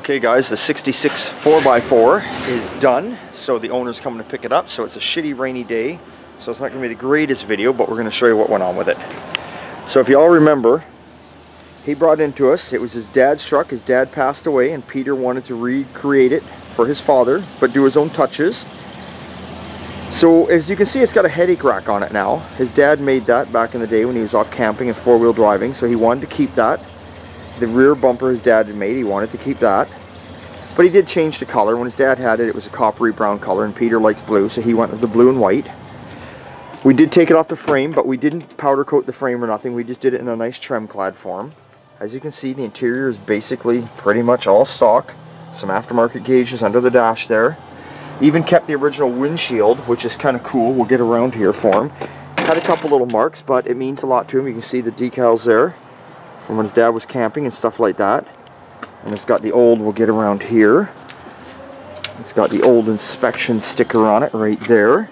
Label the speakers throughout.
Speaker 1: Okay guys, the 66 4x4 is done, so the owner's coming to pick it up. So it's a shitty rainy day, so it's not going to be the greatest video, but we're going to show you what went on with it. So if you all remember, he brought into us, it was his dad's truck. His dad passed away and Peter wanted to recreate it for his father, but do his own touches. So as you can see, it's got a headache rack on it now. His dad made that back in the day when he was off camping and four-wheel driving, so he wanted to keep that. The rear bumper his dad had made, he wanted to keep that. But he did change the color. When his dad had it, it was a coppery brown color, and Peter likes blue, so he went with the blue and white. We did take it off the frame, but we didn't powder coat the frame or nothing. We just did it in a nice trim clad form. As you can see, the interior is basically pretty much all stock. Some aftermarket gauges under the dash there. Even kept the original windshield, which is kind of cool. We'll get around here for him. Had a couple little marks, but it means a lot to him. You can see the decals there from when his dad was camping and stuff like that. And it's got the old, we'll get around here. It's got the old inspection sticker on it right there.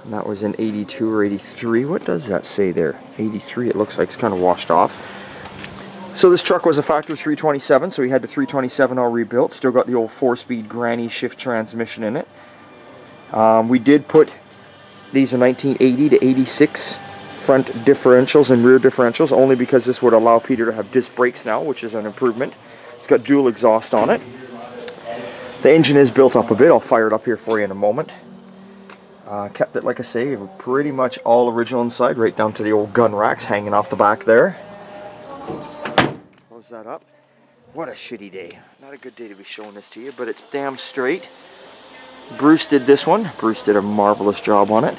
Speaker 1: And that was in 82 or 83. What does that say there? 83, it looks like it's kind of washed off. So this truck was a factory 327, so we had the 327 all rebuilt. Still got the old 4-speed granny shift transmission in it. We did put, these are 1980 to 86 front differentials and rear differentials, only because this would allow Peter to have disc brakes now, which is an improvement. It's got dual exhaust on it. The engine is built up a bit. I'll fire it up here for you in a moment. Kept it, like I say, pretty much all original inside, right down to the old gun racks hanging off the back there. Close that up. What a shitty day. Not a good day to be showing this to you, but it's damn straight. Bruce did this one. Bruce did a marvelous job on it.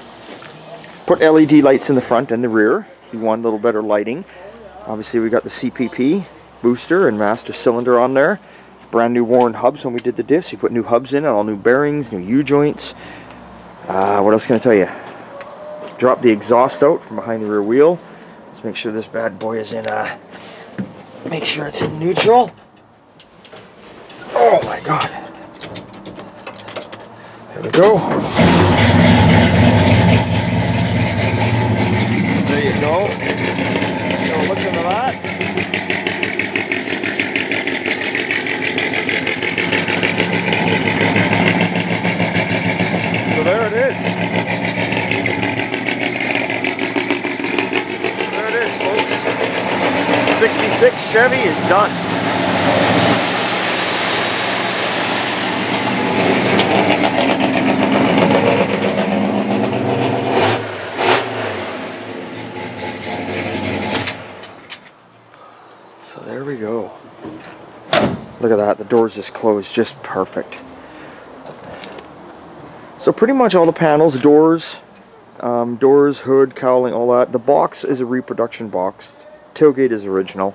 Speaker 1: Put LED lights in the front and the rear. He wanted a little better lighting. Obviously we got the CPP booster and master cylinder on there. Brand new Warren hubs when we did the diffs. He put new hubs in and all new bearings, new U-joints. What else can I tell you? Dropped the exhaust out from behind the rear wheel. Let's make sure this bad boy is in, make sure it's in neutral. Oh my god. There we go. There you go. So listen to that. So there it is. There it is, folks. 66 Chevy is done. So there we go. Look at that, the doors just closed just perfect. So pretty much all the panels, doors, hood, cowling, all that. The box is a reproduction box. Tailgate is original.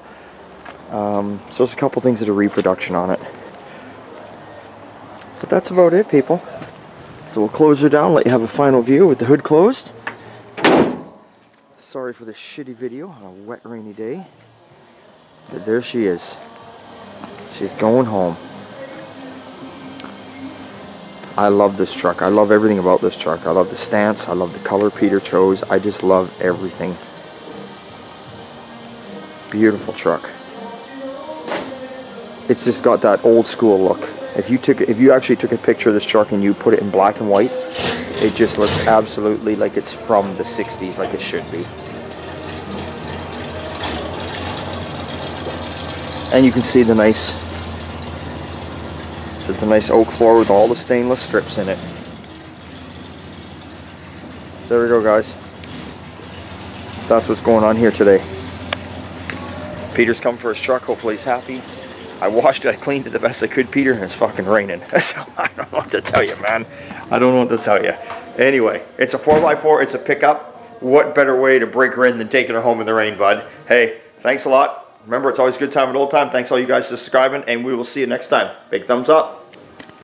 Speaker 1: So there's a couple things that are reproduction on it. But that's about it, people. So we'll close her down, let you have a final view with the hood closed. Sorry for the shitty video on a wet, rainy day. But there she is. She's going home. I love this truck. I love everything about this truck. I love the stance. I love the color Peter chose. I just love everything. Beautiful truck. It's just got that old school look. If you actually took a picture of this truck and you put it in black and white, it just looks absolutely like it's from the 60s, like it should be. And you can see the nice oak floor with all the stainless strips in it. So there we go, guys. That's what's going on here today. Peter's come for his truck. Hopefully he's happy. I washed it, I cleaned it the best I could, Peter, and it's fucking raining. So I don't know what to tell you, man. I don't know what to tell you. Anyway, it's a 4x4, it's a pickup. What better way to break her in than taking her home in the rain, bud? Hey, thanks a lot. Remember, it's always a good time and old time. Thanks all you guys for subscribing, and we will see you next time. Big thumbs up.